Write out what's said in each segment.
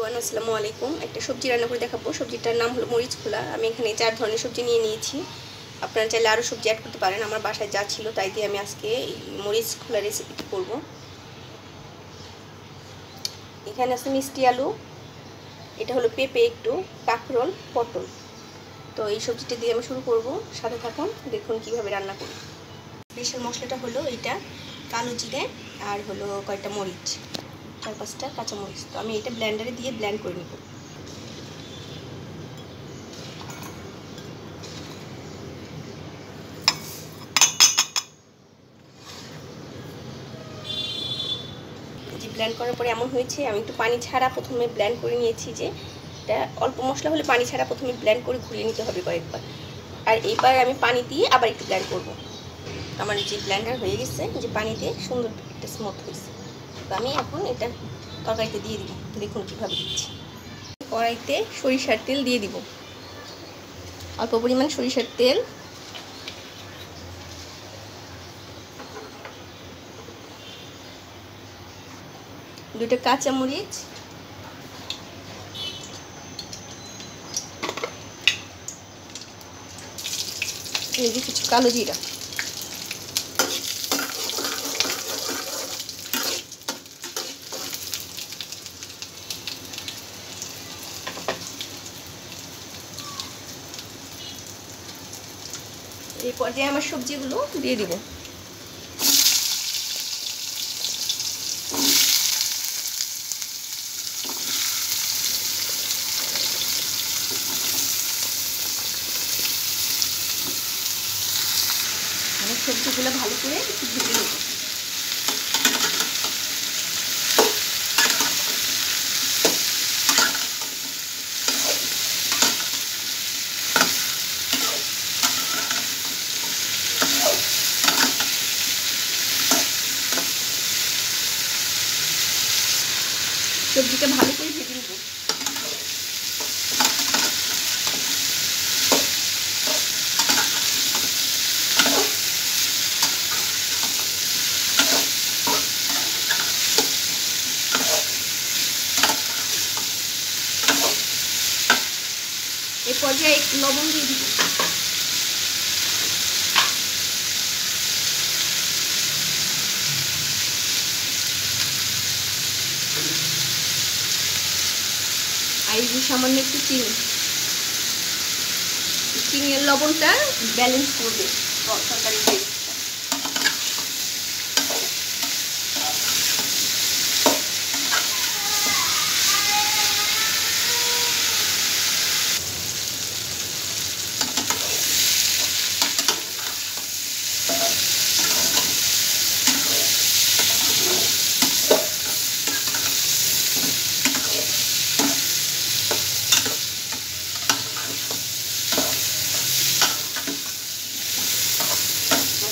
আসসালামু আলাইকুম। একটা সবজি রান্না করে দেখাবো। সবজিটার নাম হলো মরিচ খোলা। আমি এখানে 4 ধরনের সবজি নিয়ে নিয়েছি। আপনারা চাইলে আরও সবজি অ্যাড করতে পারেন। আমার বাসায় যা ছিল তাই দিয়ে আমি আজকে এই মরিচ খোলা রেসিপিটি করব। এখানে আছে মিষ্টি আলু, এটা হলো পেঁপে, একটু কাঁকরোল, পটল। তো এই সবজিটা দিয়ে আমি শুরু করব। সাথে থাকুন, দেখুন কিভাবে রান্না করি। স্পেশাল মশলাটা হলো এইটা, কালো জিরে আর হলো কয়েকটা মরিচ, 4-5টা কাঁচা মরিচ। তো আমি এটা ব্লেন্ডারে দিয়ে ব্লেন্ড করে নেব। ব্লেন্ড করার পরে এমন হয়েছে, আমি একটু পানি ছাড়া প্রথমে ব্লেন্ড করে নিয়েছি। যে এটা অল্প মশলা হলে পানি ছাড়া প্রথমে ব্লেন্ড করে ঘুরিয়ে নিতে হবে কয়েকবার। আর এইবার আমি পানি দিয়ে আবার একটু ব্লেন্ড করব। আমার যে ব্লেন্ডার হয়ে গেছে, যে পানি দিয়ে সুন্দর একটা স্মুথ হয়েছে। তো আমি এখন এটা তরকারিতে দিয়ে দিব। দেখুন কীভাবে দিচ্ছি। কড়াইতে সরিষার তেল দিয়ে দিব, অল্প পরিমাণ সরিষার তেল। দুটো কাঁচামরিচ, এই যে কিছু কালো জিরা, এই পর্যায়ে আমার সবজিগুলো দিয়ে দিব। সবজিগুলো ভালো করে একটু ভেজে নেব। সবজিটা ভালো করে ভেজে নেব। এই পর্যায়ে একটু লবণ দিয়ে দিব। আর এই যে সামান্য একটু চিনি, চিনির লবণটা ব্যালেন্স করবে তরকারির টেস্টটা।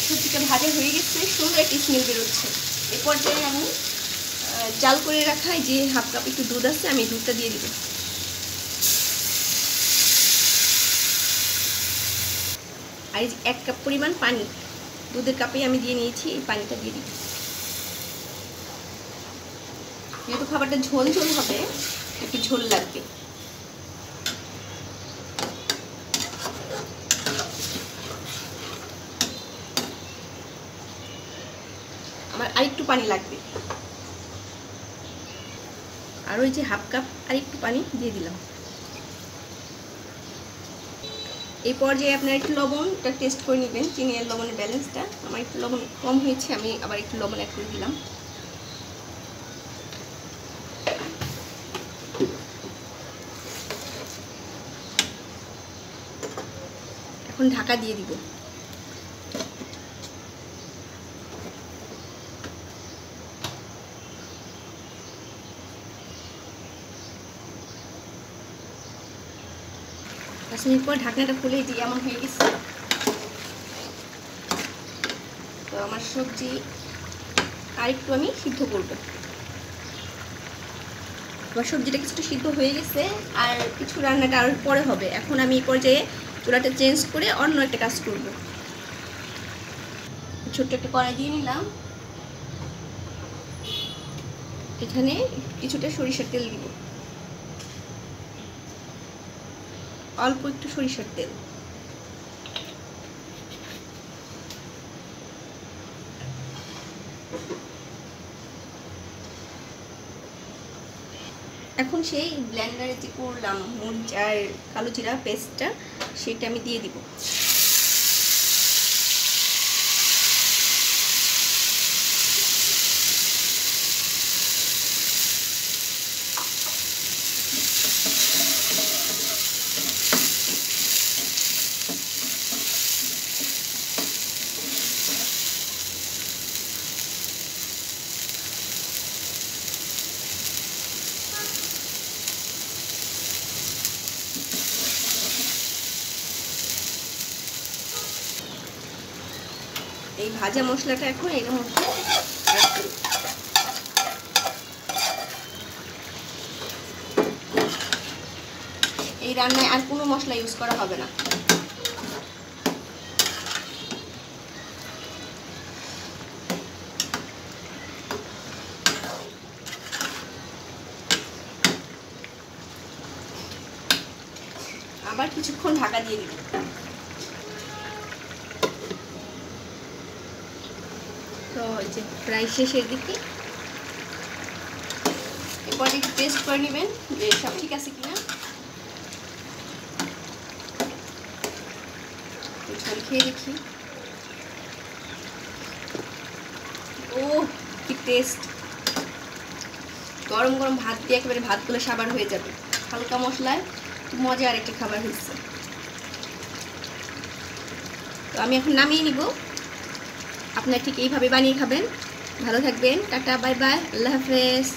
সবজিটা ভাজা হয়ে গেছে, সুন্দর একটা স্মেল বেরোচ্ছে। এই পর্যায়ে আমি জাল করে রাখা যে হাফ কাপ একটু দুধ আছে, আমি দুধটা দিয়ে দিব। আর এই যে 1 কাপ পরিমাণ পানি দুধের কাপে আমি দিয়ে নিয়েছি, এই পানিটা দিয়ে দিব। যেহেতু খাবারটা ঝোল ঝোল হবে, একটু ঝোল লাগবে। আমার আরেকটু পানি লাগবে। আর ওই যে হাফ কাপ আরেকটু পানি দিয়ে দিলাম। এই পর্যায়ে আপনারা একটু লবণটা টেস্ট করে নেবেন, চিনি আর লবণের ব্যালেন্সটা। আমার একটু লবণ কম হয়েছে, আমি আবার একটু লবণ অ্যাড করে দিলাম। এখন ঢাকা দিয়ে দিব। পাঁচ মিনিট পর ঢাকনাটা খুলে দিয়ে এমন হয়ে গেছে। তো আমার সবজি আরেকটু আমি সিদ্ধ করব। আমার সবজিটা কিছুটা সিদ্ধ হয়ে গেছে, আর কিছু রান্নাটা আর পরে হবে। এখন আমি এই পর্যায়ে চুলাটা চেঞ্জ করে অন্য একটা কাজ করব। ছোট্ট একটা কড়াই দিয়ে নিলাম, এখানে কিছুটা সরিষার তেল দিব। অল্প একটু সরিষার তেল। এখন সেই ব্লেন্ডারে যে করলাম মরিচ আর কালো জিরা পেস্টটা, সেটা আমি দিয়ে দিব। এই ভাজা মশলাটা এখন এর মধ্যে অ্যাড করি। এই রান্নায় আর কোনো মশলা ইউজ করা হবে না। আবার কিছুক্ষণ ঢাকা দিয়ে দিব। তো যে প্রায় শেষের দিকে, এরপর একটু টেস্ট করে নেবেন যে সব ঠিক আছে কিনা। ঝোল খেয়ে দেখি। ও কি টেস্ট! গরম গরম ভাত দিয়ে একেবারে ভাতগুলো সাবার হয়ে যাবে। হালকা মশলায় মজার একটা খাবার হয়েছে। তো আমি এখন নামিয়ে নিব। আপনারা ঠিক এইভাবে বানিয়ে খাবেন। ভালো থাকবেন। টাটা, বাই বাই, আল্লাহ হাফেজ।